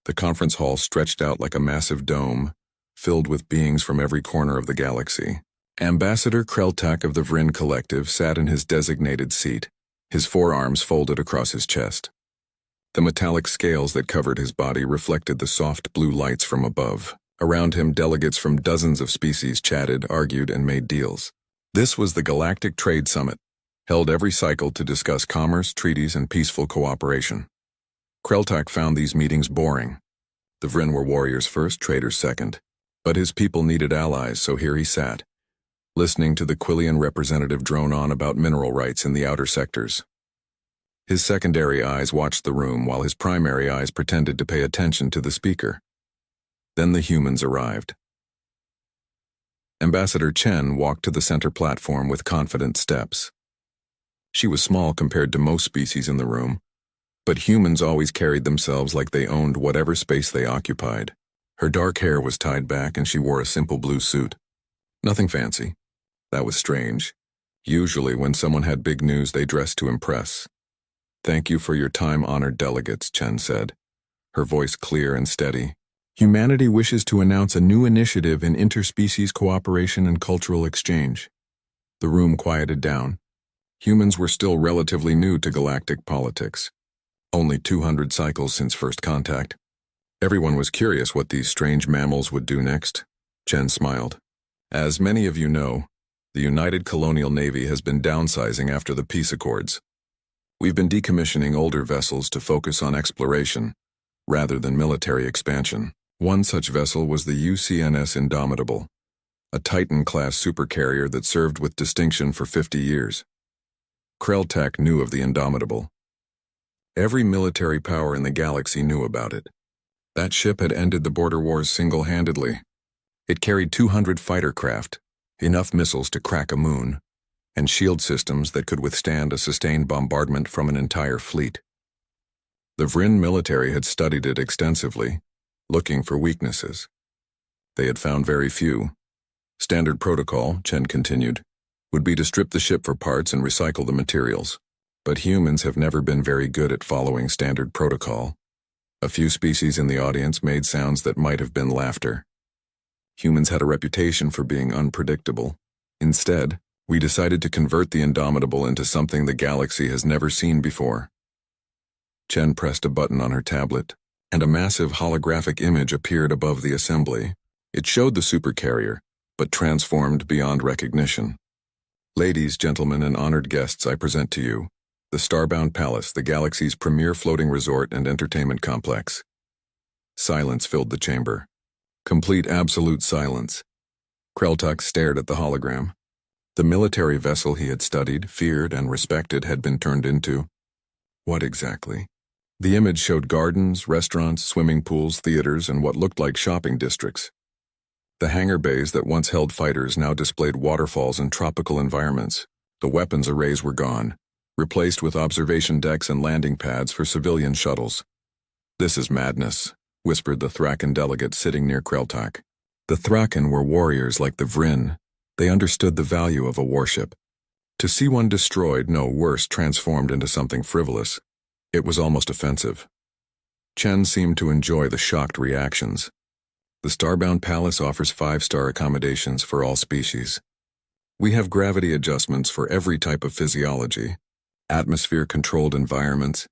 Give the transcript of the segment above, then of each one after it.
The conference hall stretched out like a massive dome, filled with beings from every corner of the galaxy. Ambassador Kreltak of the Vrin Collective sat in his designated seat, his forearms folded across his chest. The metallic scales that covered his body reflected the soft blue lights from above. Around him, delegates from dozens of species chatted, argued, and made deals. This was the Galactic Trade Summit, held every cycle to discuss commerce, treaties, and peaceful cooperation. Kreltak found these meetings boring. The Vrin were warriors first, traders second. But his people needed allies, so here he sat, listening to the Quillian representative drone on about mineral rights in the outer sectors. His secondary eyes watched the room while his primary eyes pretended to pay attention to the speaker. Then the humans arrived. Ambassador Chen walked to the center platform with confident steps. She was small compared to most species in the room, but humans always carried themselves like they owned whatever space they occupied. Her dark hair was tied back and she wore a simple blue suit. Nothing fancy. That was strange. Usually when someone had big news, they dressed to impress. "Thank you for your time-honored delegates," Chen said, her voice clear and steady. "Humanity wishes to announce a new initiative in interspecies cooperation and cultural exchange." The room quieted down. Humans were still relatively new to galactic politics. Only 200 cycles since first contact. Everyone was curious what these strange mammals would do next. Chen smiled. "As many of you know, the United Colonial Navy has been downsizing after the peace accords. We've been decommissioning older vessels to focus on exploration, rather than military expansion. One such vessel was the UCNS Indomitable, a Titan-class supercarrier that served with distinction for 50 years. Kreltak knew of the Indomitable. Every military power in the galaxy knew about it. That ship had ended the border wars single-handedly. It carried 200 fighter craft, enough missiles to crack a moon, and shield systems that could withstand a sustained bombardment from an entire fleet. The Vrin military had studied it extensively, looking for weaknesses. They had found very few. Standard protocol, Chen continued, would be to strip the ship for parts and recycle the materials. But humans have never been very good at following standard protocol. A few species in the audience made sounds that might have been laughter. Humans had a reputation for being unpredictable. Instead, we decided to convert the Indomitable into something the galaxy has never seen before. Chen pressed a button on her tablet, and a massive holographic image appeared above the assembly. It showed the supercarrier, but transformed beyond recognition. "Ladies, gentlemen, and honored guests, I present to you the Starbound Palace, the galaxy's premier floating resort and entertainment complex." Silence filled the chamber. Complete absolute silence. Kreltak stared at the hologram. The military vessel he had studied, feared, and respected had been turned into what exactly? The image showed gardens, restaurants, swimming pools, theaters, and what looked like shopping districts. The hangar bays that once held fighters now displayed waterfalls and tropical environments. The weapons arrays were gone, replaced with observation decks and landing pads for civilian shuttles. "This is madness," whispered the Thraken delegate sitting near Kreltak. The Thraken were warriors like the Vrin. They understood the value of a warship. To see one destroyed, no worse, transformed into something frivolous, it was almost offensive. Chen seemed to enjoy the shocked reactions. "The Starbound Palace offers 5-star accommodations for all species. We have gravity adjustments for every type of physiology, atmosphere-controlled environments,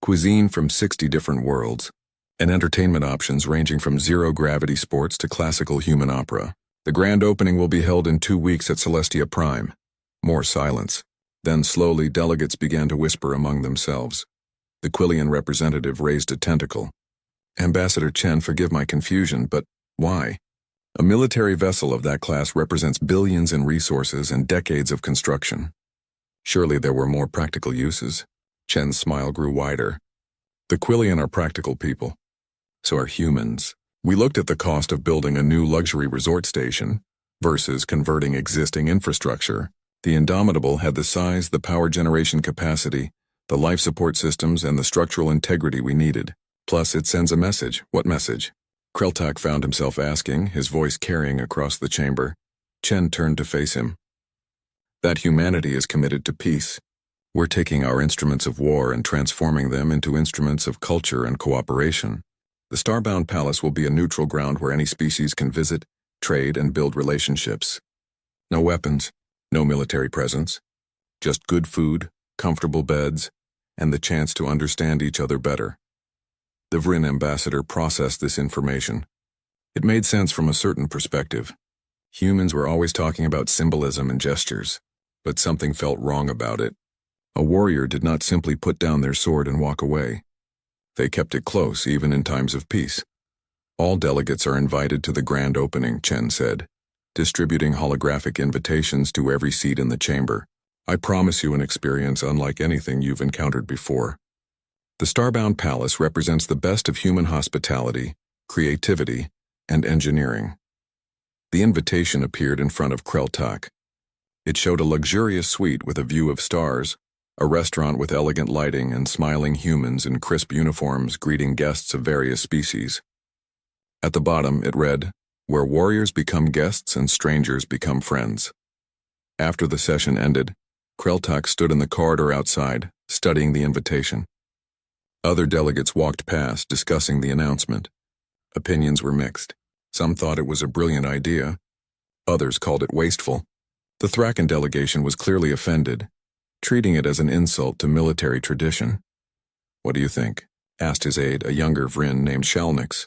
cuisine from 60 different worlds, and entertainment options ranging from zero-gravity sports to classical human opera. The grand opening will be held in 2 weeks at Celestia Prime." More silence. Then slowly delegates began to whisper among themselves. The Quillian representative raised a tentacle. "Ambassador Chen, forgive my confusion, but why? A military vessel of that class represents billions in resources and decades of construction. Surely there were more practical uses." Chen's smile grew wider. "The Quillian are practical people. So are humans. We looked at the cost of building a new luxury resort station versus converting existing infrastructure. The Indomitable had the size, the power generation capacity, the life support systems, and the structural integrity we needed. Plus, it sends a message." "What message?" Kreltak found himself asking, his voice carrying across the chamber. Chen turned to face him. "That humanity is committed to peace. We're taking our instruments of war and transforming them into instruments of culture and cooperation. The Starbound Palace will be a neutral ground where any species can visit, trade, and build relationships. No weapons, no military presence, just good food, comfortable beds, and the chance to understand each other better. The Vrin ambassador processed this information. It made sense from a certain perspective. Humans were always talking about symbolism and gestures, but something felt wrong about it. A warrior did not simply put down their sword and walk away. They kept it close, even in times of peace. All delegates are invited to the grand opening, Chen said, distributing holographic invitations to every seat in the chamber. I promise you an experience unlike anything you've encountered before. The Starbound Palace represents the best of human hospitality, creativity, and engineering. The invitation appeared in front of Kreltak. It showed a luxurious suite with a view of stars, a restaurant with elegant lighting and smiling humans in crisp uniforms greeting guests of various species. At the bottom, it read, "Where warriors become guests and strangers become friends." After the session ended, Kreltak stood in the corridor outside, studying the invitation. Other delegates walked past, discussing the announcement. Opinions were mixed. Some thought it was a brilliant idea. Others called it wasteful. The Thraken delegation was clearly offended, treating it as an insult to military tradition. "What do you think?" asked his aide, a younger Vrin named Shalnix.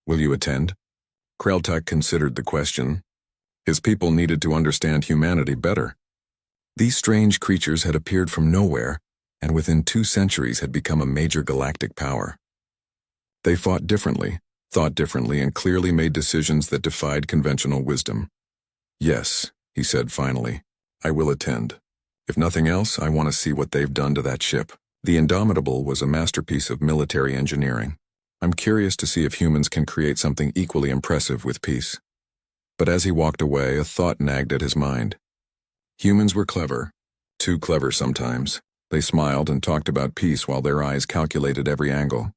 "Will you attend?" Kreltak considered the question. His people needed to understand humanity better. These strange creatures had appeared from nowhere, and within 2 centuries had become a major galactic power. They fought differently, thought differently, and clearly made decisions that defied conventional wisdom. "Yes," he said finally, "I will attend. If nothing else, I want to see what they've done to that ship." The Indomitable was a masterpiece of military engineering. I'm curious to see if humans can create something equally impressive with peace. But as he walked away, a thought nagged at his mind. Humans were clever, too clever sometimes. They smiled and talked about peace while their eyes calculated every angle.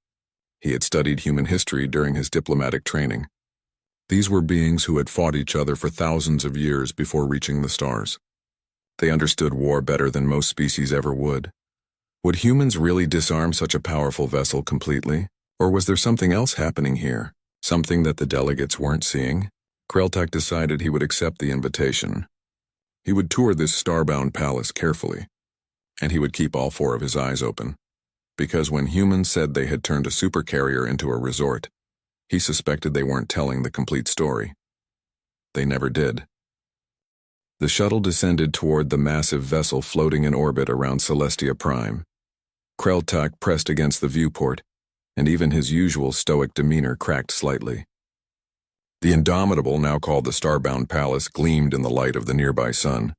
He had studied human history during his diplomatic training. These were beings who had fought each other for thousands of years before reaching the stars. They understood war better than most species ever would. Would humans really disarm such a powerful vessel completely? Or was there something else happening here? Something that the delegates weren't seeing? Kreltak decided he would accept the invitation. He would tour this starbound palace carefully, and he would keep all 4 of his eyes open. Because when humans said they had turned a supercarrier into a resort, he suspected they weren't telling the complete story. They never did. The shuttle descended toward the massive vessel floating in orbit around Celestia Prime. Kreltak pressed against the viewport, and even his usual stoic demeanor cracked slightly. The Indomitable, now called the Starbound Palace, gleamed in the light of the nearby sun.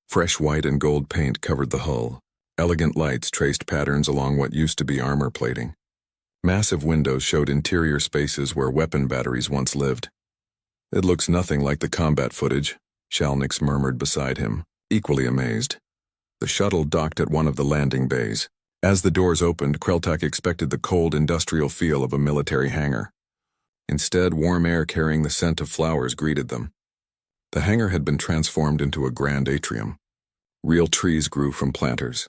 Fresh white and gold paint covered the hull. Elegant lights traced patterns along what used to be armor plating. Massive windows showed interior spaces where weapon batteries once lived. "It looks nothing like the combat footage," Shalnix murmured beside him, equally amazed. The shuttle docked at one of the landing bays. As the doors opened, Kreltak expected the cold industrial feel of a military hangar. Instead, warm air carrying the scent of flowers greeted them. The hangar had been transformed into a grand atrium. Real trees grew from planters.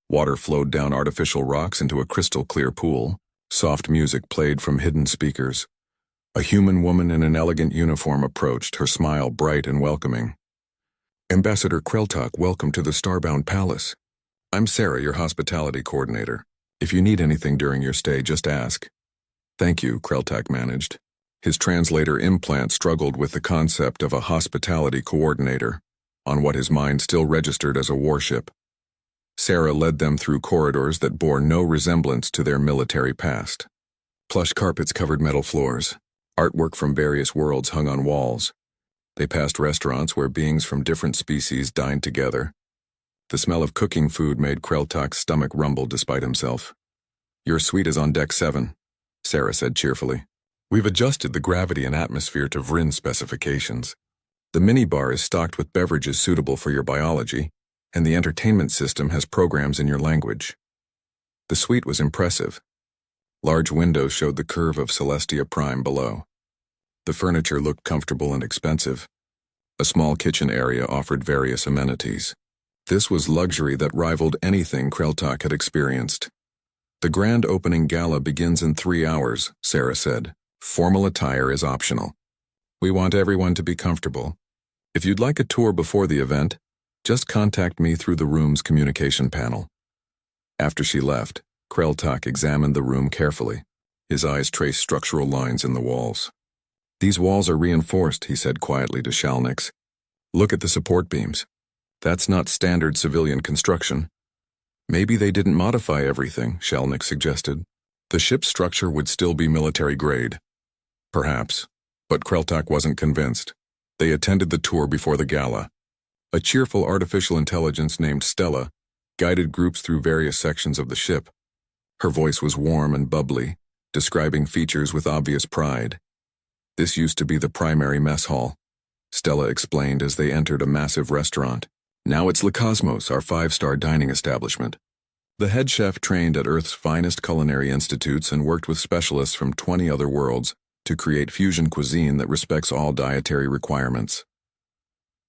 Water flowed down artificial rocks into a crystal-clear pool. Soft music played from hidden speakers. A human woman in an elegant uniform approached, her smile bright and welcoming. "Ambassador Kreltak, welcome to the Starbound Palace. I'm Sarah, your hospitality coordinator. If you need anything during your stay, just ask." "Thank you," Kreltak managed. His translator implant struggled with the concept of a hospitality coordinator, on what his mind still registered as a warship. Sarah led them through corridors that bore no resemblance to their military past. Plush carpets covered metal floors. Artwork from various worlds hung on walls. They passed restaurants where beings from different species dined together. The smell of cooking food made Kreltak's stomach rumble despite himself. "Your suite is on deck 7, Sarah said cheerfully. "We've adjusted the gravity and atmosphere to Vrin specifications. The minibar is stocked with beverages suitable for your biology, and the entertainment system has programs in your language." The suite was impressive. Large windows showed the curve of Celestia Prime below. The furniture looked comfortable and expensive. A small kitchen area offered various amenities. This was luxury that rivaled anything Kreltak had experienced. The grand opening gala begins in 3 hours, Sarah said. Formal attire is optional. We want everyone to be comfortable. If you'd like a tour before the event, just contact me through the room's communication panel. After she left, Kreltak examined the room carefully. His eyes traced structural lines in the walls. These walls are reinforced, he said quietly to Shalnix. Look at the support beams. That's not standard civilian construction. Maybe they didn't modify everything, Shalnix suggested. The ship's structure would still be military grade. Perhaps, but Kreltak wasn't convinced. They attended the tour before the gala. A cheerful artificial intelligence named Stella guided groups through various sections of the ship. Her voice was warm and bubbly, describing features with obvious pride. This used to be the primary mess hall, Stella explained as they entered a massive restaurant. Now it's Le Cosmos, our 5-star dining establishment. The head chef trained at Earth's finest culinary institutes and worked with specialists from 20 other worlds to create fusion cuisine that respects all dietary requirements.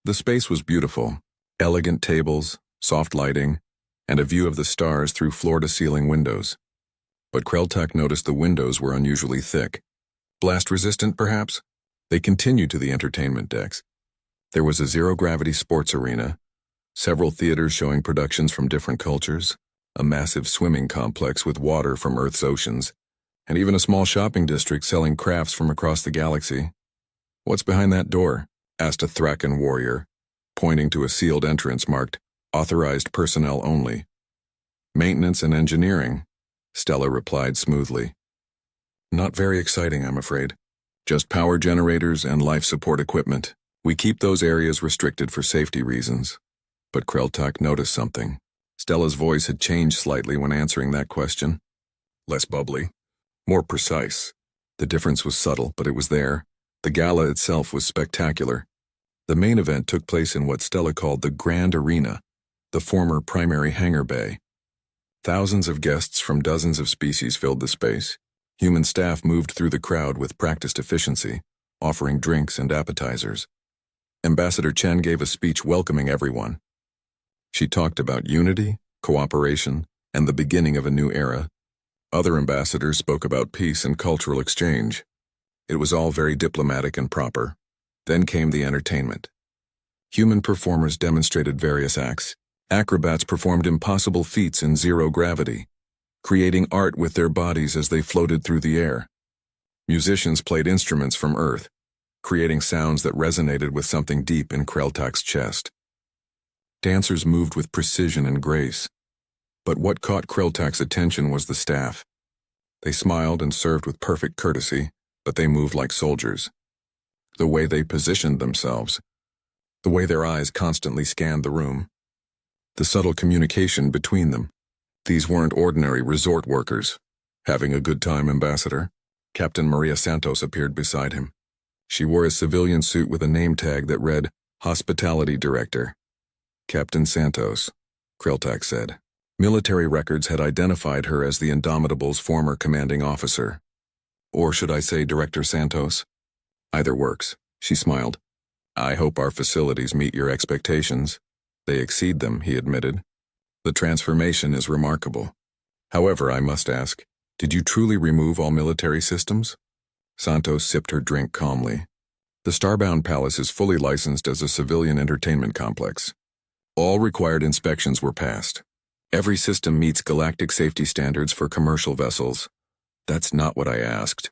The space was beautiful. Elegant tables, soft lighting, and a view of the stars through floor-to-ceiling windows. But Kreltak noticed the windows were unusually thick. Blast-resistant, perhaps? They continued to the entertainment decks. There was a zero-gravity sports arena, several theaters showing productions from different cultures, a massive swimming complex with water from Earth's oceans, and even a small shopping district selling crafts from across the galaxy. What's behind that door? Asked a Thraken warrior, pointing to a sealed entrance marked, Authorized Personnel Only. Maintenance and engineering, Stella replied smoothly. Not very exciting, I'm afraid. Just power generators and life support equipment. We keep those areas restricted for safety reasons. But Kreltak noticed something. Stella's voice had changed slightly when answering that question. Less bubbly, more precise. The difference was subtle, but it was there. The gala itself was spectacular. The main event took place in what Stella called the Grand Arena, the former primary hangar bay. Thousands of guests from dozens of species filled the space. Human staff moved through the crowd with practiced efficiency, offering drinks and appetizers. Ambassador Chen gave a speech welcoming everyone. She talked about unity, cooperation, and the beginning of a new era. Other ambassadors spoke about peace and cultural exchange. It was all very diplomatic and proper. Then came the entertainment. Human performers demonstrated various acts. Acrobats performed impossible feats in zero gravity, creating art with their bodies as they floated through the air. Musicians played instruments from Earth, creating sounds that resonated with something deep in Kreltak's chest. Dancers moved with precision and grace. But what caught Kreltak's attention was the staff. They smiled and served with perfect courtesy, but they moved like soldiers. The way they positioned themselves, the way their eyes constantly scanned the room, the subtle communication between them. These weren't ordinary resort workers. Having a good time, Ambassador? Captain Maria Santos appeared beside him. She wore a civilian suit with a name tag that read, Hospitality Director. Captain Santos, Kreltak said. Military records had identified her as the Indomitable's former commanding officer. Or should I say Director Santos? Either works, she smiled. I hope our facilities meet your expectations. They exceed them, he admitted. The transformation is remarkable. However, I must ask, did you truly remove all military systems? Santos sipped her drink calmly. The Starbound Palace is fully licensed as a civilian entertainment complex. All required inspections were passed. Every system meets galactic safety standards for commercial vessels. That's not what I asked.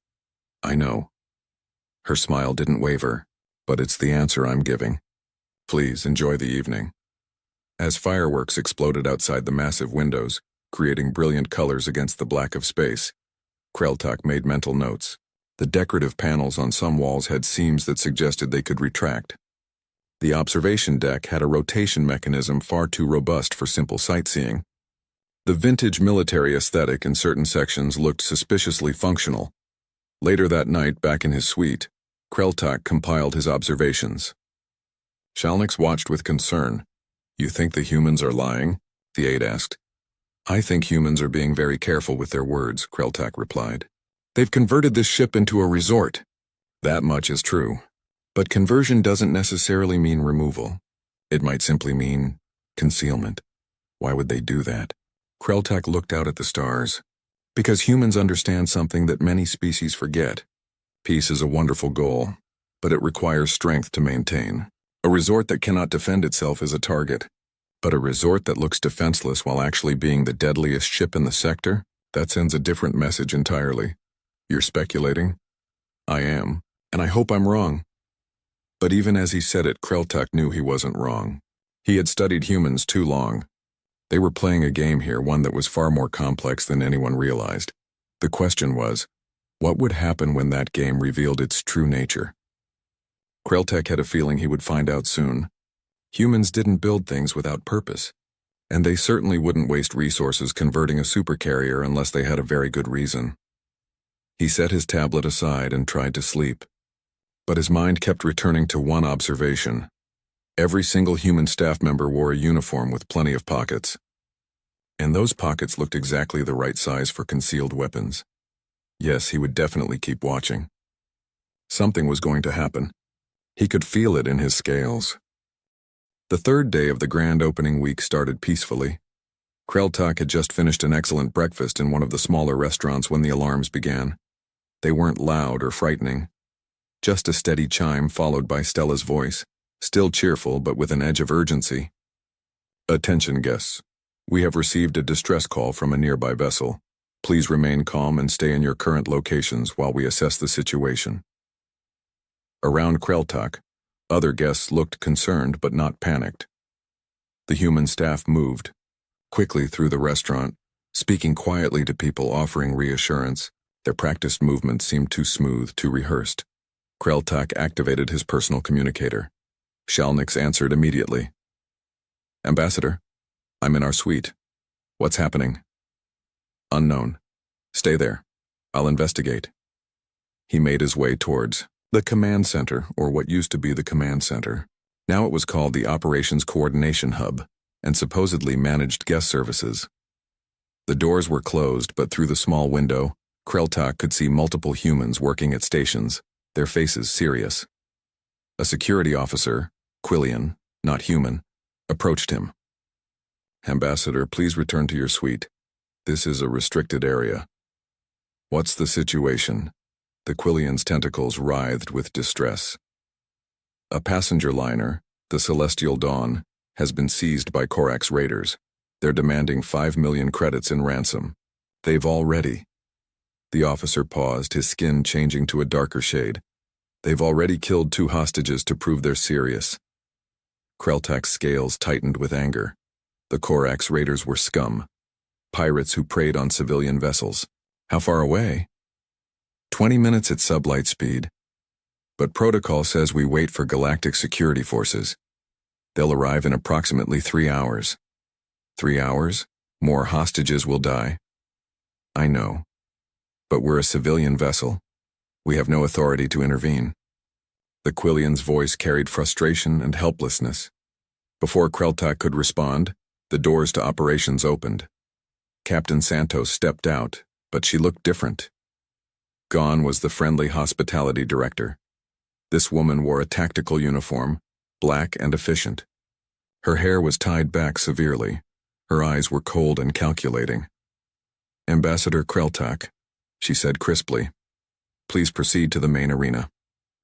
I know. Her smile didn't waver, but it's the answer I'm giving. Please enjoy the evening. As fireworks exploded outside the massive windows, creating brilliant colors against the black of space, Kreltak made mental notes. The decorative panels on some walls had seams that suggested they could retract. The observation deck had a rotation mechanism far too robust for simple sightseeing. The vintage military aesthetic in certain sections looked suspiciously functional. Later that night, back in his suite, Kreltak compiled his observations. Shalnix watched with concern. You think the humans are lying? The aide asked. I think humans are being very careful with their words, Kreltak replied. They've converted this ship into a resort. That much is true. But conversion doesn't necessarily mean removal. It might simply mean concealment. Why would they do that? Kreltak looked out at the stars. Because humans understand something that many species forget. Peace is a wonderful goal, but it requires strength to maintain. A resort that cannot defend itself is a target, but a resort that looks defenseless while actually being the deadliest ship in the sector, that sends a different message entirely. You're speculating? I am, and I hope I'm wrong. But even as he said it, Kreltak knew he wasn't wrong. He had studied humans too long. They were playing a game here, one that was far more complex than anyone realized. The question was, what would happen when that game revealed its true nature? Kreltak had a feeling he would find out soon. Humans didn't build things without purpose, and they certainly wouldn't waste resources converting a supercarrier unless they had a very good reason. He set his tablet aside and tried to sleep, but his mind kept returning to one observation. Every single human staff member wore a uniform with plenty of pockets, and those pockets looked exactly the right size for concealed weapons. Yes, he would definitely keep watching. Something was going to happen. He could feel it in his scales. The third day of the grand opening week started peacefully. Kreltak had just finished an excellent breakfast in one of the smaller restaurants when the alarms began. They weren't loud or frightening. Just a steady chime followed by Stella's voice, still cheerful but with an edge of urgency. Attention guests. We have received a distress call from a nearby vessel. Please remain calm and stay in your current locations while we assess the situation. Around Kreltak, other guests looked concerned but not panicked. The human staff moved quickly through the restaurant, speaking quietly to people, offering reassurance. Their practiced movements seemed too smooth, too rehearsed. Kreltak activated his personal communicator. Shalnix answered immediately. Ambassador, I'm in our suite. What's happening? Unknown. Stay there. I'll investigate. He made his way towards the command center, or what used to be the command center. Now it was called the Operations Coordination Hub, and supposedly managed guest services. The doors were closed, but through the small window, Kreltak could see multiple humans working at stations, their faces serious. A security officer, Quillian, not human, approached him. Ambassador, please return to your suite. This is a restricted area. What's the situation? The Quillian's tentacles writhed with distress. A passenger liner, the Celestial Dawn, has been seized by Korax raiders. They're demanding 5 million credits in ransom. They've already. The officer paused, his skin changing to a darker shade. They've already killed 2 hostages to prove they're serious. Kreltak's scales tightened with anger. The Korax raiders were scum. Pirates who preyed on civilian vessels. How far away? 20 minutes at sublight speed. But protocol says we wait for Galactic security forces. They'll arrive in approximately 3 hours. 3 hours? More hostages will die. I know. But we're a civilian vessel. We have no authority to intervene. The Quillian's voice carried frustration and helplessness. Before Kreltak could respond, the doors to operations opened. Captain Santos stepped out, but she looked different. Gone was the friendly hospitality director. This woman wore a tactical uniform, black and efficient. Her hair was tied back severely. Her eyes were cold and calculating. Ambassador Kreltak, she said crisply, please proceed to the main arena.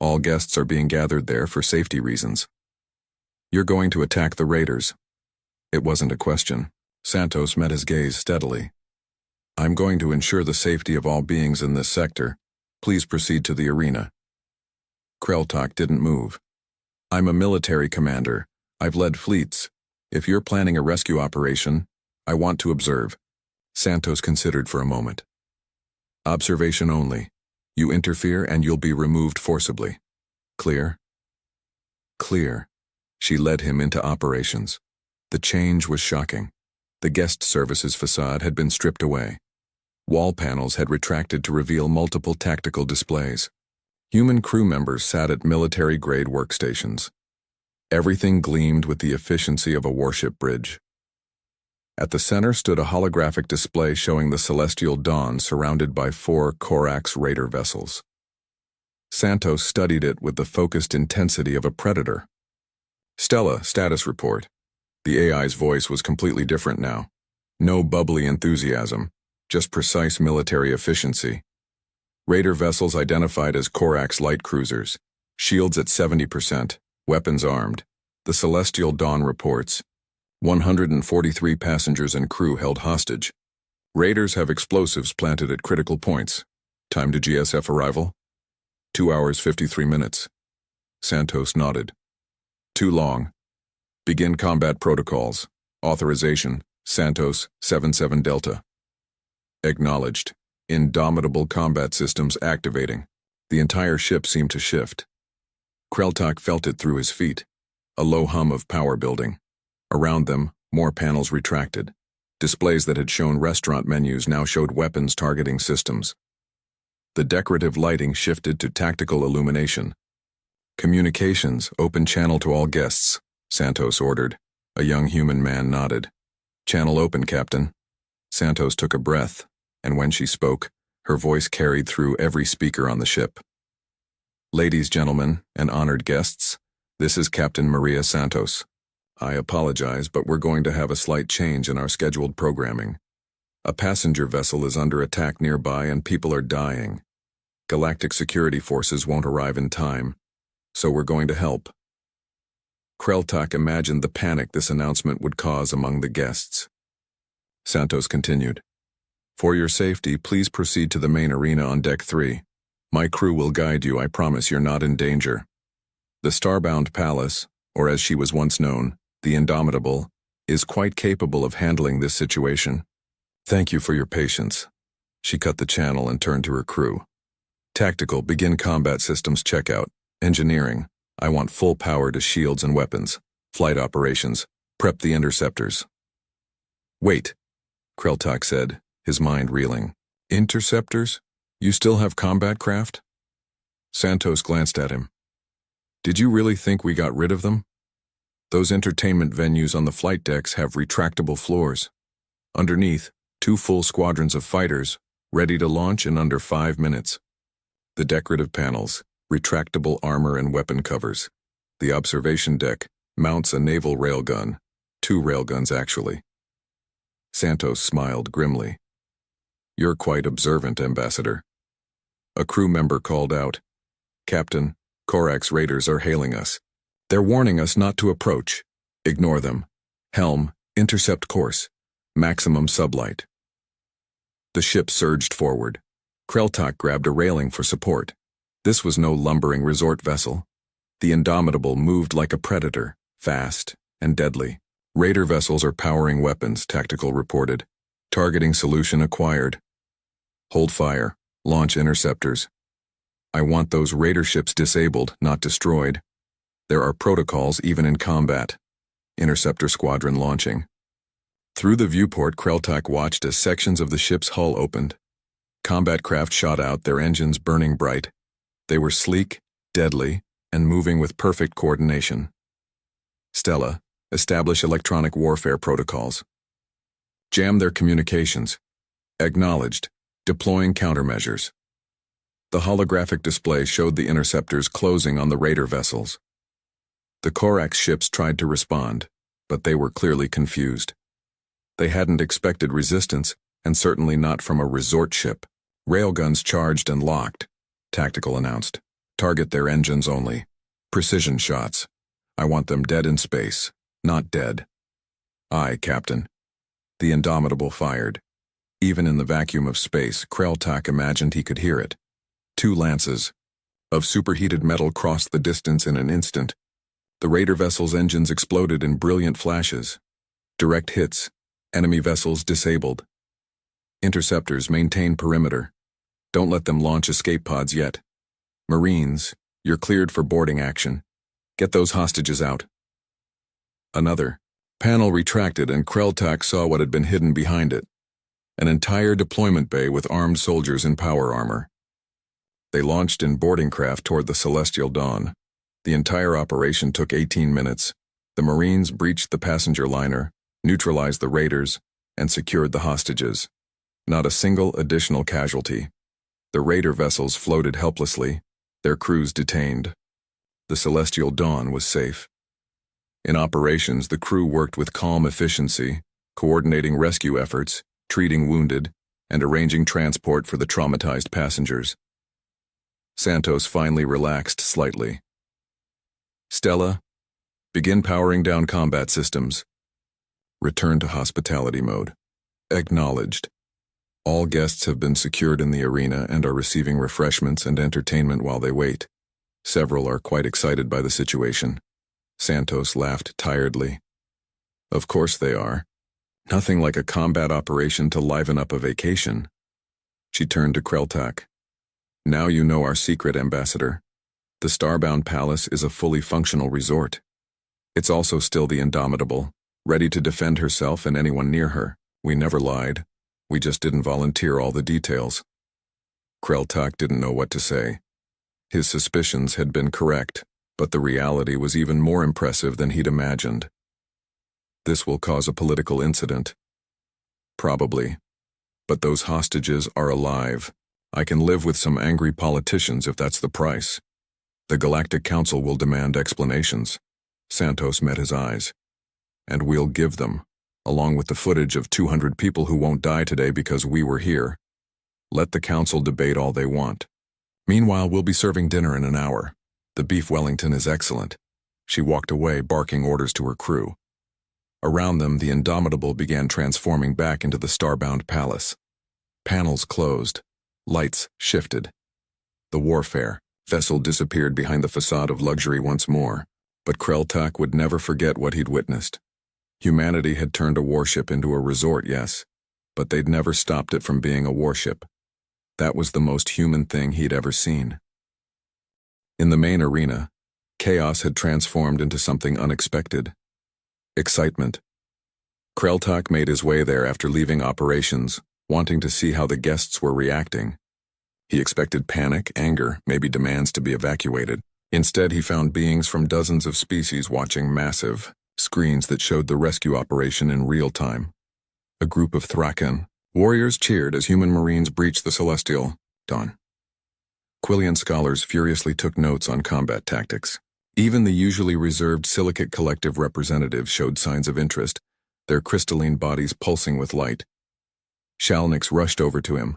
All guests are being gathered there for safety reasons. You're going to attack the raiders. It wasn't a question. Santos met his gaze steadily. I'm going to ensure the safety of all beings in this sector. Please proceed to the arena. Kreltak didn't move. I'm a military commander. I've led fleets. If you're planning a rescue operation, I want to observe. Santos considered for a moment. Observation only. You interfere and you'll be removed forcibly. Clear? Clear. She led him into operations. The change was shocking. The guest services facade had been stripped away. Wall panels had retracted to reveal multiple tactical displays. Human crew members sat at military-grade workstations. Everything gleamed with the efficiency of a warship bridge. At the center stood a holographic display showing the Celestial Dawn surrounded by 4 Korax raider vessels. Santos studied it with the focused intensity of a predator. Stella, status report. The AI's voice was completely different now. No bubbly enthusiasm, just precise military efficiency. Raider vessels identified as Corax light cruisers, shields at 70%, weapons armed. The Celestial Dawn reports 143 passengers and crew held hostage. Raiders have explosives planted at critical points. Time to GSF arrival? 2 hours 53 minutes. Santos nodded. Too long. Begin combat protocols. Authorization, Santos 77 Delta. Acknowledged. Indomitable combat systems activating. The entire ship seemed to shift. Kreltak felt it through his feet. A low hum of power building. Around them, more panels retracted. Displays that had shown restaurant menus now showed weapons targeting systems. The decorative lighting shifted to tactical illumination. Communications, open channel to all guests, Santos ordered. A young human man nodded. Channel open, Captain. Santos took a breath, and when she spoke, her voice carried through every speaker on the ship. Ladies, gentlemen, and honored guests, this is Captain Maria Santos. I apologize, but we're going to have a slight change in our scheduled programming. A passenger vessel is under attack nearby and people are dying. Galactic security forces won't arrive in time, so we're going to help. Kreltak imagined the panic this announcement would cause among the guests. Santos continued. For your safety, please proceed to the main arena on Deck 3. My crew will guide you, I promise you're not in danger. The Starbound Palace, or as she was once known, the Indomitable, is quite capable of handling this situation. Thank you for your patience. She cut the channel and turned to her crew. Tactical, begin combat systems checkout. Engineering, I want full power to shields and weapons. Flight operations, prep the interceptors. Wait, Kreltak said, his mind reeling. Interceptors? You still have combat craft? Santos glanced at him. Did you really think we got rid of them? Those entertainment venues on the flight decks have retractable floors. Underneath, 2 full squadrons of fighters, ready to launch in under 5 minutes. The decorative panels, retractable armor and weapon covers. The observation deck mounts a naval railgun, 2 railguns actually. Santos smiled grimly. You're quite observant, Ambassador. A crew member called out. Captain, Corax raiders are hailing us. They're warning us not to approach. Ignore them. Helm, intercept course. Maximum sublight. The ship surged forward. Kreltak grabbed a railing for support. This was no lumbering resort vessel. The Indomitable moved like a predator, fast and deadly. Raider vessels are powering weapons, Tactical reported. Targeting solution acquired. Hold fire. Launch interceptors. I want those raider ships disabled, not destroyed. There are protocols even in combat. Interceptor squadron launching. Through the viewport, Kreltak watched as sections of the ship's hull opened. Combat craft shot out, their engines burning bright. They were sleek, deadly, and moving with perfect coordination. Stella, establish electronic warfare protocols. Jam their communications. Acknowledged. Deploying countermeasures. The holographic display showed the interceptors closing on the raider vessels. The Corax ships tried to respond, but they were clearly confused. They hadn't expected resistance, and certainly not from a resort ship. Railguns charged and locked, Tactical announced. Target their engines only. Precision shots. I want them dead in space, not dead. Aye, Captain. The Indomitable fired. Even in the vacuum of space, Kreltak imagined he could hear it. 2 lances of superheated metal crossed the distance in an instant. The raider vessel's engines exploded in brilliant flashes. Direct hits. Enemy vessels disabled. Interceptors maintain perimeter. Don't let them launch escape pods yet. Marines, you're cleared for boarding action. Get those hostages out. Another panel retracted and Kreltak saw what had been hidden behind it. An entire deployment bay with armed soldiers in power armor. They launched in boarding craft toward the Celestial Dawn. The entire operation took 18 minutes. The Marines breached the passenger liner, neutralized the raiders, and secured the hostages. Not a single additional casualty. The raider vessels floated helplessly, their crews detained. The Celestial Dawn was safe. In operations, the crew worked with calm efficiency, coordinating rescue efforts, treating wounded, and arranging transport for the traumatized passengers. Santos finally relaxed slightly. Stella, begin powering down combat systems. Return to hospitality mode. Acknowledged. All guests have been secured in the arena and are receiving refreshments and entertainment while they wait. Several are quite excited by the situation. Santos laughed tiredly. Of course they are. Nothing like a combat operation to liven up a vacation. She turned to Kreltak. Now you know our secret, Ambassador. The Starbound Palace is a fully functional resort. It's also still the Indomitable, ready to defend herself and anyone near her. We never lied. We just didn't volunteer all the details. Kreltak didn't know what to say. His suspicions had been correct, but the reality was even more impressive than he'd imagined. This will cause a political incident. Probably. But those hostages are alive. I can live with some angry politicians if that's the price. The Galactic Council will demand explanations. Santos met his eyes. And we'll give them, along with the footage of 200 people who won't die today because we were here. Let the Council debate all they want. Meanwhile, we'll be serving dinner in an hour. The beef Wellington is excellent. She walked away, barking orders to her crew. Around them, the Indomitable began transforming back into the Starbound Palace. Panels closed. Lights shifted. The warfare vessel disappeared behind the facade of luxury once more, but Kreltak would never forget what he'd witnessed. Humanity had turned a warship into a resort, yes, but they'd never stopped it from being a warship. That was the most human thing he'd ever seen. In the main arena, chaos had transformed into something unexpected. Excitement. Kreltak made his way there after leaving operations, wanting to see how the guests were reacting. He expected panic, anger, maybe demands to be evacuated. Instead, he found beings from dozens of species watching massive screens that showed the rescue operation in real time. A group of Thraken warriors cheered as human marines breached the celestial dawn. Quillian scholars furiously took notes on combat tactics. Even the usually reserved Silicate Collective representatives showed signs of interest, their crystalline bodies pulsing with light. Shalnix rushed over to him.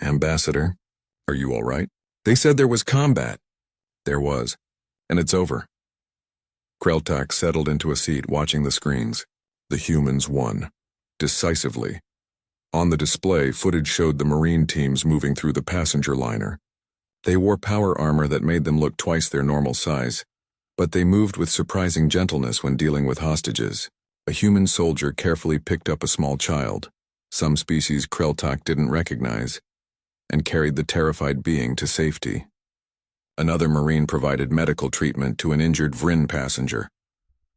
Ambassador, are you all right? They said there was combat. There was, and it's over. Kreltak settled into a seat watching the screens. The humans won. Decisively. On the display, footage showed the Marine teams moving through the passenger liner. They wore power armor that made them look twice their normal size, but they moved with surprising gentleness when dealing with hostages. A human soldier carefully picked up a small child, some species Kreltak didn't recognize, and carried the terrified being to safety. Another Marine provided medical treatment to an injured Vryn passenger.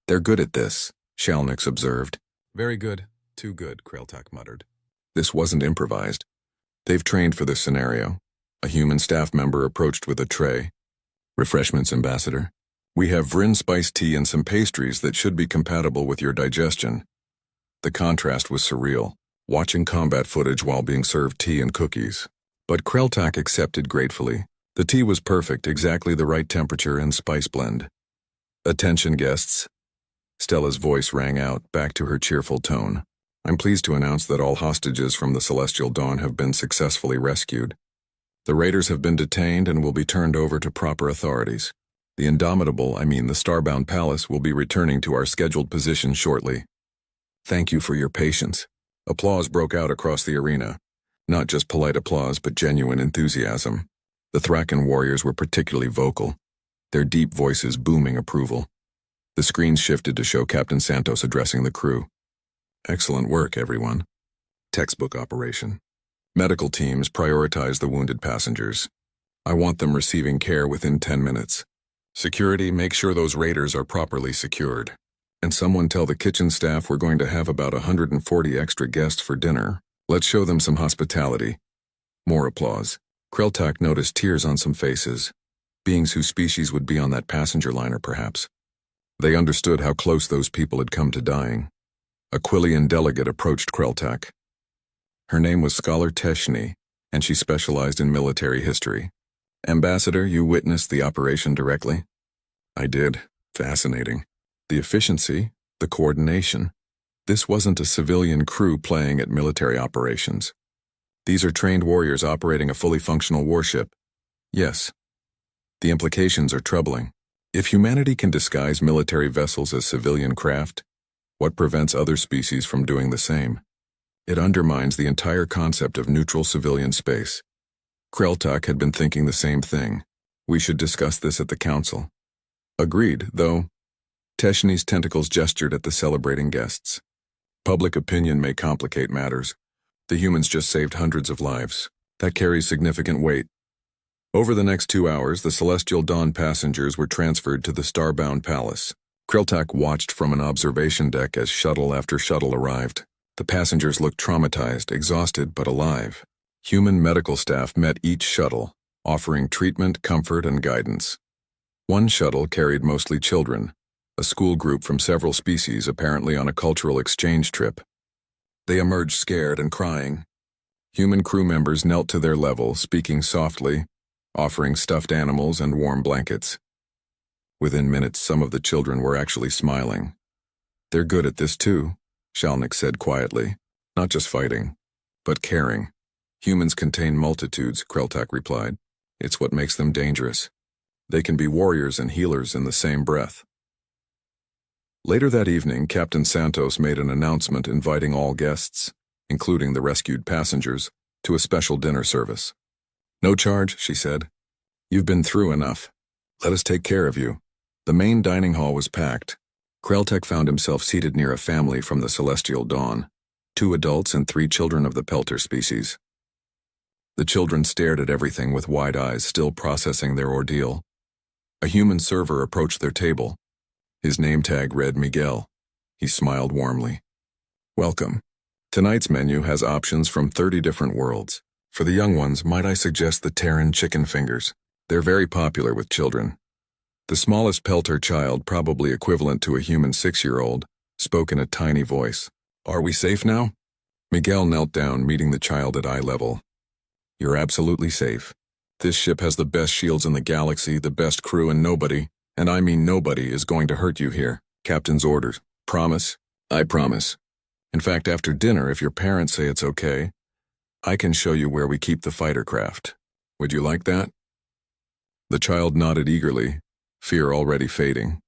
They're good at this, Shalnix observed. Very good. Too good, Kreltak muttered. This wasn't improvised. They've trained for this scenario. A human staff member approached with a tray. Refreshments, Ambassador. We have Vryn spiced tea and some pastries that should be compatible with your digestion. The contrast was surreal, watching combat footage while being served tea and cookies. But Kreltak accepted gratefully. The tea was perfect, exactly the right temperature and spice blend. Attention, guests. Stella's voice rang out, back to her cheerful tone. I'm pleased to announce that all hostages from the Celestial Dawn have been successfully rescued. The raiders have been detained and will be turned over to proper authorities. The Indomitable, the Starbound Palace, will be returning to our scheduled position shortly. Thank you for your patience. Applause broke out across the arena. Not just polite applause, but genuine enthusiasm. The Thraken warriors were particularly vocal, their deep voices booming approval. The screens shifted to show Captain Santos addressing the crew. Excellent work, everyone. Textbook operation. Medical teams prioritize the wounded passengers. I want them receiving care within 10 minutes. Security, make sure those raiders are properly secured. And someone tell the kitchen staff we're going to have about 140 extra guests for dinner. Let's show them some hospitality. More applause. Kreltak noticed tears on some faces. Beings whose species would be on that passenger liner, perhaps. They understood how close those people had come to dying. A Quillian delegate approached Kreltak. Her name was Scholar Teshni, and she specialized in military history. Ambassador, you witnessed the operation directly? I did. Fascinating. The efficiency, the coordination. This wasn't a civilian crew playing at military operations. These are trained warriors operating a fully functional warship. Yes. The implications are troubling. If humanity can disguise military vessels as civilian craft, what prevents other species from doing the same? It undermines the entire concept of neutral civilian space. Kreltak had been thinking the same thing. We should discuss this at the council. Agreed, though. Teshni's tentacles gestured at the celebrating guests. Public opinion may complicate matters. The humans just saved hundreds of lives. That carries significant weight. Over the next 2 hours, the Celestial Dawn passengers were transferred to the Starbound Palace. Kreltak watched from an observation deck as shuttle after shuttle arrived. The passengers looked traumatized, exhausted, but alive. Human medical staff met each shuttle, offering treatment, comfort, and guidance. One shuttle carried mostly children, a school group from several species apparently on a cultural exchange trip. They emerged scared and crying. Human crew members knelt to their level, speaking softly, offering stuffed animals and warm blankets. Within minutes, some of the children were actually smiling. They're good at this too, Shalnik said quietly. Not just fighting, but caring. Humans contain multitudes, Kreltak replied. It's what makes them dangerous. They can be warriors and healers in the same breath. Later that evening, Captain Santos made an announcement inviting all guests, including the rescued passengers, to a special dinner service. No charge, she said. You've been through enough. Let us take care of you. The main dining hall was packed. Kreltak found himself seated near a family from the Celestial Dawn, 2 adults and 3 children of the Pelter species. The children stared at everything with wide eyes, still processing their ordeal. A human server approached their table. His name tag read Miguel. He smiled warmly. Welcome. Tonight's menu has options from 30 different worlds. For the young ones, might I suggest the Terran chicken fingers? They're very popular with children. The smallest Pelter child, probably equivalent to a human 6-year-old, spoke in a tiny voice. Are we safe now? Miguel knelt down, meeting the child at eye level. You're absolutely safe. This ship has the best shields in the galaxy, the best crew, and nobody, and I mean nobody, is going to hurt you here. Captain's orders. Promise? I promise. In fact, after dinner, if your parents say it's okay, I can show you where we keep the fighter craft. Would you like that? The child nodded eagerly, fear already fading.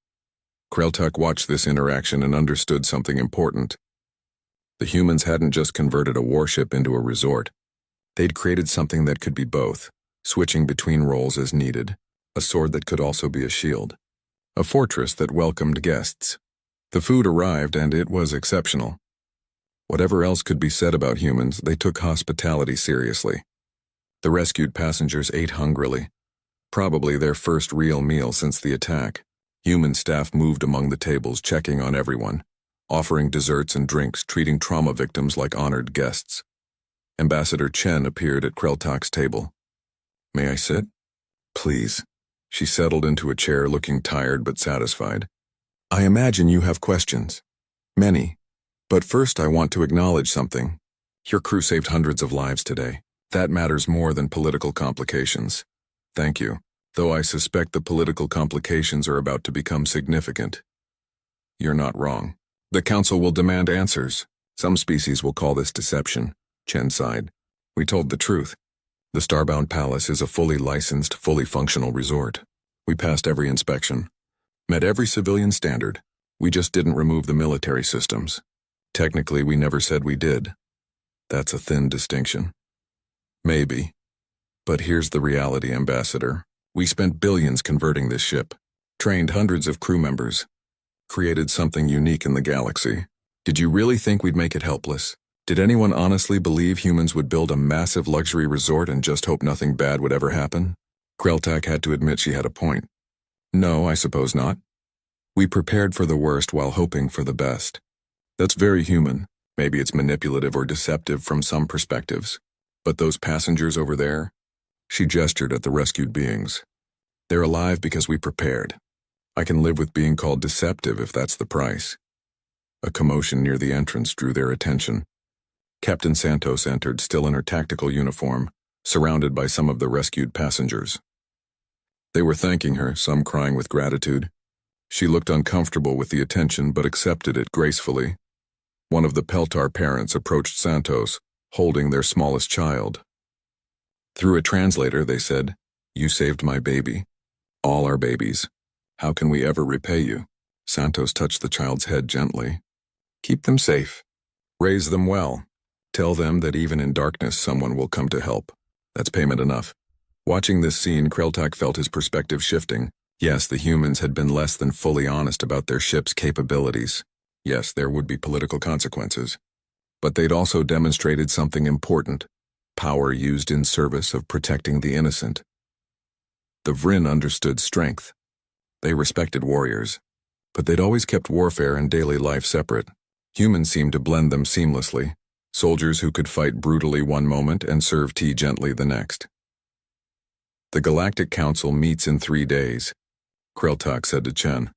Kreltak watched this interaction and understood something important. The humans hadn't just converted a warship into a resort. They'd created something that could be both, switching between roles as needed, a sword that could also be a shield, a fortress that welcomed guests. The food arrived, and it was exceptional. Whatever else could be said about humans, they took hospitality seriously. The rescued passengers ate hungrily, probably their first real meal since the attack. Human staff moved among the tables, checking on everyone, offering desserts and drinks, treating trauma victims like honored guests. Ambassador Chen appeared at Kreltak's table. May I sit? Please. She settled into a chair, looking tired but satisfied. I imagine you have questions. Many. But first I want to acknowledge something. Your crew saved hundreds of lives today. That matters more than political complications. Thank you, though I suspect the political complications are about to become significant. You're not wrong. The Council will demand answers. Some species will call this deception. Chen sighed. We told the truth. The Starbound Palace is a fully licensed, fully functional resort. We passed every inspection. Met every civilian standard. We just didn't remove the military systems. Technically, we never said we did. That's a thin distinction. Maybe. But here's the reality, Ambassador. We spent billions converting this ship, trained hundreds of crew members, created something unique in the galaxy. Did you really think we'd make it helpless? Did anyone honestly believe humans would build a massive luxury resort and just hope nothing bad would ever happen? Kreltak had to admit she had a point. No, I suppose not. We prepared for the worst while hoping for the best. That's very human. Maybe it's manipulative or deceptive from some perspectives. But those passengers over there? She gestured at the rescued beings. They're alive because we prepared. I can live with being called deceptive if that's the price. A commotion near the entrance drew their attention. Captain Santos entered, still in her tactical uniform, surrounded by some of the rescued passengers. They were thanking her, some crying with gratitude. She looked uncomfortable with the attention but accepted it gracefully. One of the Peltar parents approached Santos, holding their smallest child. Through a translator, they said, "You saved my baby. All our babies. How can we ever repay you?" Santos touched the child's head gently. "Keep them safe. Raise them well. Tell them that even in darkness someone will come to help. That's payment enough." Watching this scene, Kreltak felt his perspective shifting. Yes, the humans had been less than fully honest about their ship's capabilities. Yes, there would be political consequences. But they'd also demonstrated something important: power used in service of protecting the innocent. The Vryn understood strength. They respected warriors. But they'd always kept warfare and daily life separate. Humans seemed to blend them seamlessly. Soldiers who could fight brutally one moment and serve tea gently the next. "The Galactic Council meets in 3 days," Kreltak said to Chen.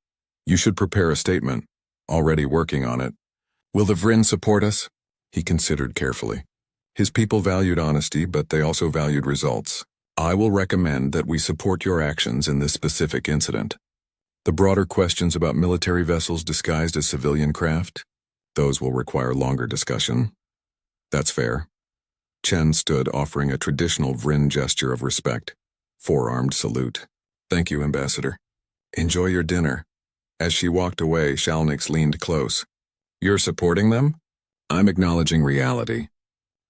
"You should prepare a statement. Already working on it." "Will the Vryn support us?" He considered carefully. His people valued honesty, but they also valued results. "I will recommend that we support your actions in this specific incident. The broader questions about military vessels disguised as civilian craft, those will require longer discussion." "That's fair." Chen stood, offering a traditional Vryn gesture of respect. Four-armed salute. "Thank you, Ambassador. Enjoy your dinner." As she walked away, Shalnix leaned close. "You're supporting them?" "I'm acknowledging reality.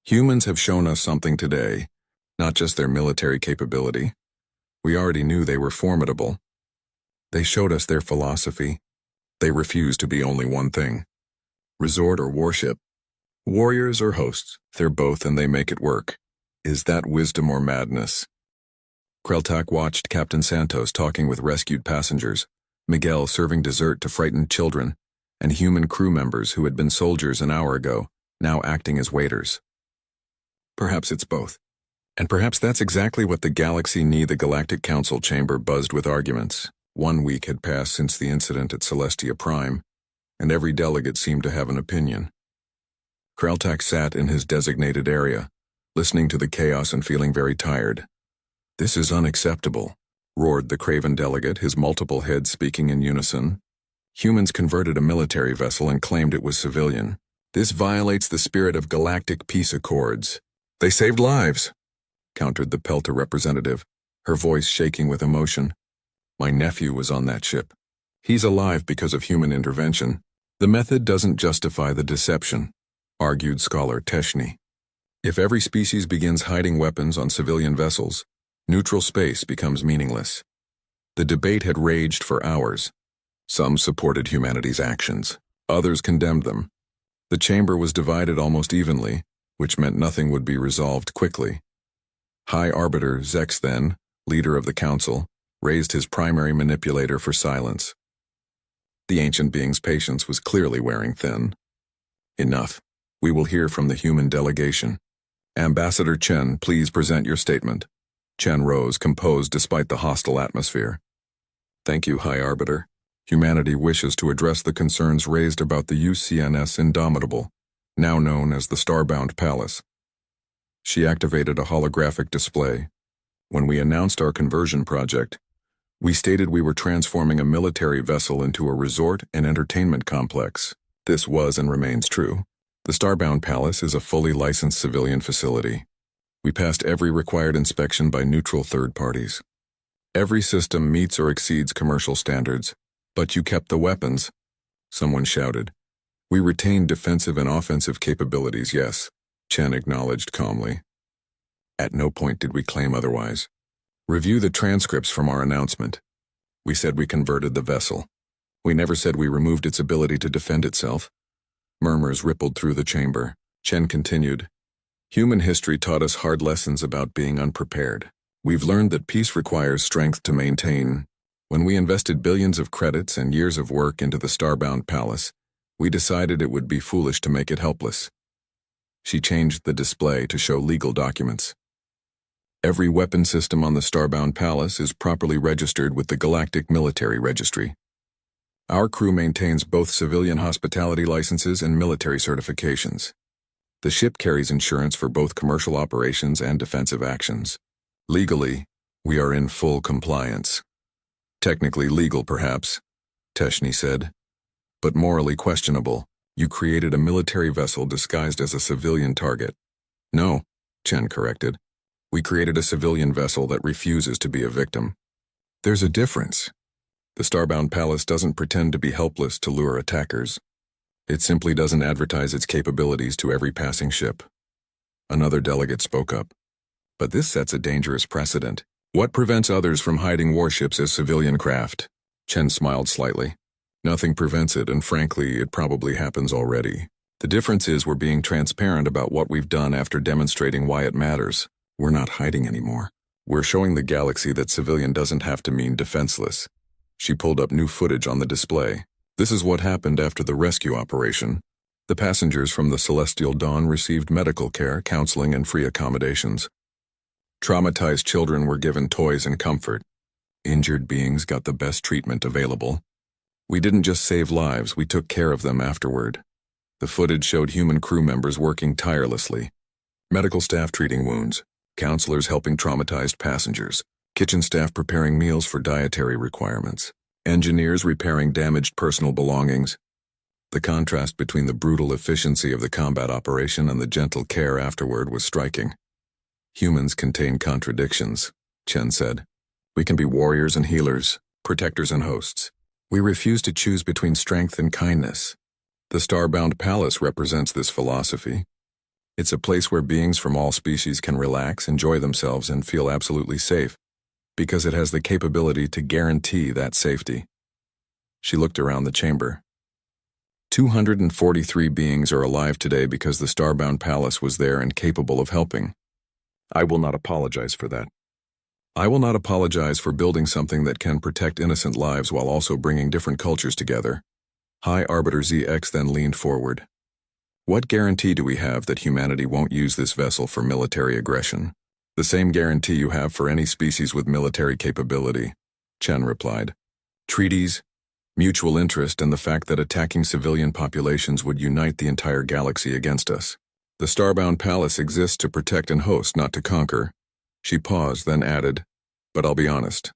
Humans have shown us something today, not just their military capability. We already knew they were formidable. They showed us their philosophy. They refuse to be only one thing. Resort or warship. Warriors or hosts, they're both and they make it work. Is that wisdom or madness?" Kreltak watched Captain Santos talking with rescued passengers, Miguel serving dessert to frightened children, and human crew members who had been soldiers an hour ago, now acting as waiters. Perhaps it's both. And perhaps that's exactly what the galaxy needed. The Galactic Council chamber buzzed with arguments. 1 week had passed since the incident at Celestia Prime, and every delegate seemed to have an opinion. Kreltak sat in his designated area, listening to the chaos and feeling very tired. "This is unacceptable," roared the craven delegate, his multiple heads speaking in unison. "Humans converted a military vessel and claimed it was civilian. This violates the spirit of galactic peace accords." "They saved lives," countered the Pelta representative, her voice shaking with emotion. "My nephew was on that ship. He's alive because of human intervention. The method doesn't justify the deception," argued scholar Teshni. "If every species begins hiding weapons on civilian vessels, neutral space becomes meaningless." The debate had raged for hours. Some supported humanity's actions. Others condemned them. The chamber was divided almost evenly, which meant nothing would be resolved quickly. High Arbiter Zex then, leader of the council, raised his primary manipulator for silence. The ancient being's patience was clearly wearing thin. "Enough. We will hear from the human delegation. Ambassador Chen, please present your statement." Chen rose, composed despite the hostile atmosphere. "Thank you, High Arbiter. Humanity wishes to address the concerns raised about the UCNS Indomitable, now known as the Starbound Palace." She activated a holographic display. "When we announced our conversion project, we stated we were transforming a military vessel into a resort and entertainment complex. This was and remains true. The Starbound Palace is a fully licensed civilian facility. We passed every required inspection by neutral third parties. Every system meets or exceeds commercial standards. But you kept the weapons," someone shouted. "We retained defensive and offensive capabilities, yes," Chen acknowledged calmly. "At no point did we claim otherwise. Review the transcripts from our announcement. We said we converted the vessel. We never said we removed its ability to defend itself." Murmurs rippled through the chamber. Chen continued. "Human history taught us hard lessons about being unprepared. We've learned that peace requires strength to maintain. When we invested billions of credits and years of work into the Starbound Palace, we decided it would be foolish to make it helpless." She changed the display to show legal documents. "Every weapon system on the Starbound Palace is properly registered with the Galactic Military Registry. Our crew maintains both civilian hospitality licenses and military certifications. The ship carries insurance for both commercial operations and defensive actions. Legally, we are in full compliance." "Technically legal, perhaps," Teshni said. "But morally questionable. You created a military vessel disguised as a civilian target. No, Chen corrected. We created a civilian vessel that refuses to be a victim. There's a difference. The Starbound Palace doesn't pretend to be helpless to lure attackers. It simply doesn't advertise its capabilities to every passing ship. Another delegate spoke up. But this sets a dangerous precedent. What prevents others from hiding warships as civilian craft? Chen smiled slightly. Nothing prevents it, and frankly, it probably happens already. The difference is we're being transparent about what we've done after demonstrating why it matters. We're not hiding anymore. We're showing the galaxy that civilian doesn't have to mean defenseless. She pulled up new footage on the display. This is what happened after the rescue operation. The passengers from the Celestial Dawn received medical care, counseling, and free accommodations. Traumatized children were given toys and comfort. Injured beings got the best treatment available. We didn't just save lives, we took care of them afterward. The footage showed human crew members working tirelessly. Medical staff treating wounds, counselors helping traumatized passengers, kitchen staff preparing meals for dietary requirements, engineers repairing damaged personal belongings. The contrast between the brutal efficiency of the combat operation and the gentle care afterward was striking. Humans contain contradictions, Chen said. We can be warriors and healers, protectors and hosts. We refuse to choose between strength and kindness. The Starbound Palace represents this philosophy. It's a place where beings from all species can relax, enjoy themselves, and feel absolutely safe, because it has the capability to guarantee that safety. She looked around the chamber. 243 beings are alive today because the Starbound Palace was there and capable of helping. I will not apologize for that. I will not apologize for building something that can protect innocent lives while also bringing different cultures together. High Arbiter ZX then leaned forward. What guarantee do we have that humanity won't use this vessel for military aggression? The same guarantee you have for any species with military capability, Chen replied. Treaties, mutual interest, and the fact that attacking civilian populations would unite the entire galaxy against us. The Starbound Palace exists to protect and host, not to conquer. She paused, then added, but I'll be honest.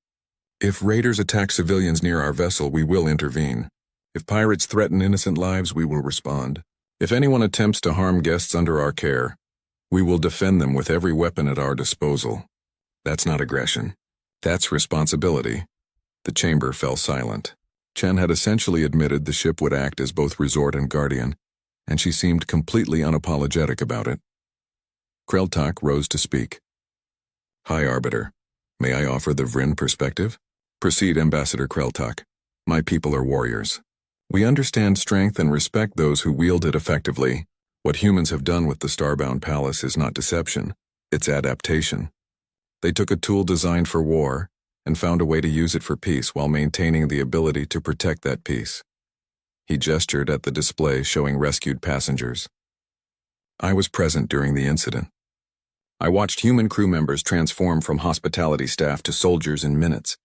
If raiders attack civilians near our vessel, we will intervene. If pirates threaten innocent lives, we will respond. If anyone attempts to harm guests under our care, we will defend them with every weapon at our disposal. That's not aggression. That's responsibility. The chamber fell silent. Chen had essentially admitted the ship would act as both resort and guardian, and she seemed completely unapologetic about it. Kreltak rose to speak. High Arbiter, may I offer the Vryn perspective? Proceed, Ambassador Kreltak. My people are warriors. We understand strength and respect those who wield it effectively. What humans have done with the Starbound Palace is not deception, it's adaptation. They took a tool designed for war and found a way to use it for peace while maintaining the ability to protect that peace. He gestured at the display showing rescued passengers. I was present during the incident. I watched human crew members transform from hospitality staff to soldiers in minutes.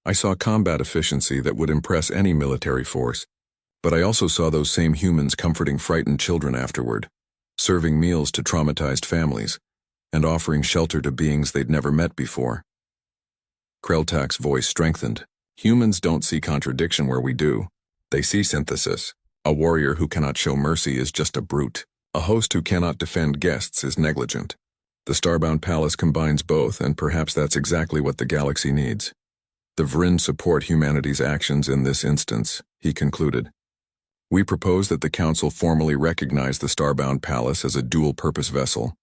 I saw combat efficiency that would impress any military force, but I also saw those same humans comforting frightened children afterward, serving meals to traumatized families, and offering shelter to beings they'd never met before. Kreltak's voice strengthened. Humans don't see contradiction where we do. They see synthesis. A warrior who cannot show mercy is just a brute. A host who cannot defend guests is negligent. The Starbound Palace combines both, and perhaps that's exactly what the galaxy needs. The Vryn support humanity's actions in this instance, he concluded. We propose that the Council formally recognize the Starbound Palace as a dual-purpose vessel,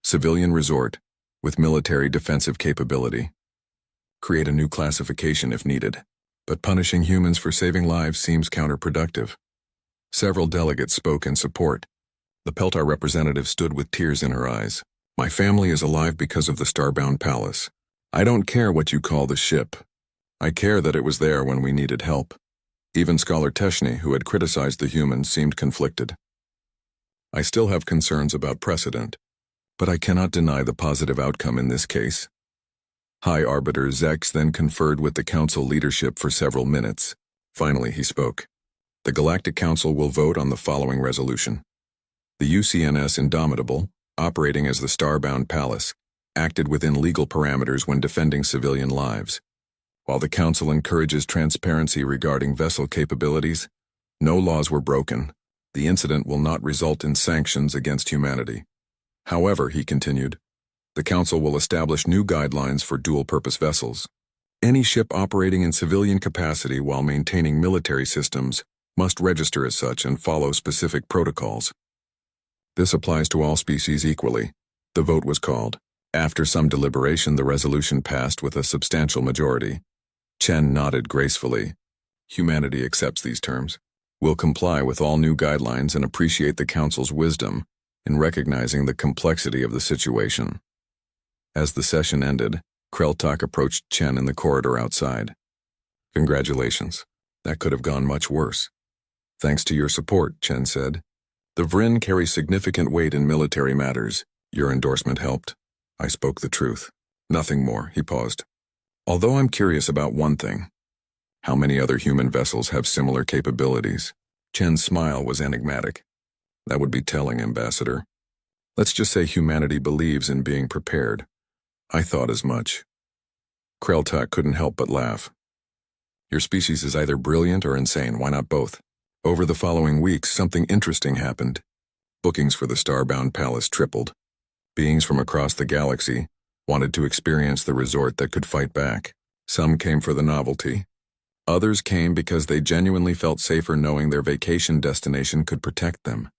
civilian resort, with military defensive capability. Create a new classification if needed, but punishing humans for saving lives seems counterproductive. Several delegates spoke in support. The Peltar representative stood with tears in her eyes. My family is alive because of the Starbound Palace. I don't care what you call the ship. I care that it was there when we needed help. Even Scholar Teshny, who had criticized the humans, seemed conflicted. I still have concerns about precedent, but I cannot deny the positive outcome in this case. High Arbiter Zex then conferred with the Council leadership for several minutes. Finally, he spoke. The Galactic Council will vote on the following resolution. The UCNS Indomitable, operating as the Starbound Palace, acted within legal parameters when defending civilian lives. While the Council encourages transparency regarding vessel capabilities, no laws were broken. The incident will not result in sanctions against humanity. However, he continued, the Council will establish new guidelines for dual-purpose vessels. Any ship operating in civilian capacity while maintaining military systems must register as such and follow specific protocols. This applies to all species equally. The vote was called. After some deliberation, the resolution passed with a substantial majority. Chen nodded gracefully. Humanity accepts these terms. Will comply with all new guidelines and appreciate the Council's wisdom in recognizing the complexity of the situation. As the session ended, Kreltak approached Chen in the corridor outside. Congratulations. That could have gone much worse. Thanks to your support, Chen said. The Vrin carry significant weight in military matters. Your endorsement helped. I spoke the truth. Nothing more, he paused. Although I'm curious about one thing. How many other human vessels have similar capabilities? Chen's smile was enigmatic. That would be telling, Ambassador. Let's just say humanity believes in being prepared. I thought as much. Kreltak couldn't help but laugh. Your species is either brilliant or insane, why not both? Over the following weeks, something interesting happened. Bookings for the Starbound Palace tripled. Beings from across the galaxy wanted to experience the resort that could fight back. Some came for the novelty. Others came because they genuinely felt safer knowing their vacation destination could protect them.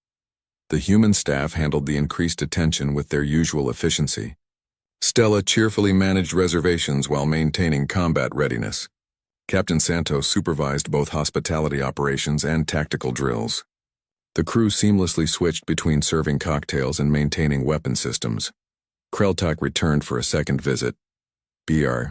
The human staff handled the increased attention with their usual efficiency. Stella cheerfully managed reservations while maintaining combat readiness. Captain Santos supervised both hospitality operations and tactical drills. The crew seamlessly switched between serving cocktails and maintaining weapon systems. Kreltak returned for a second visit. Br.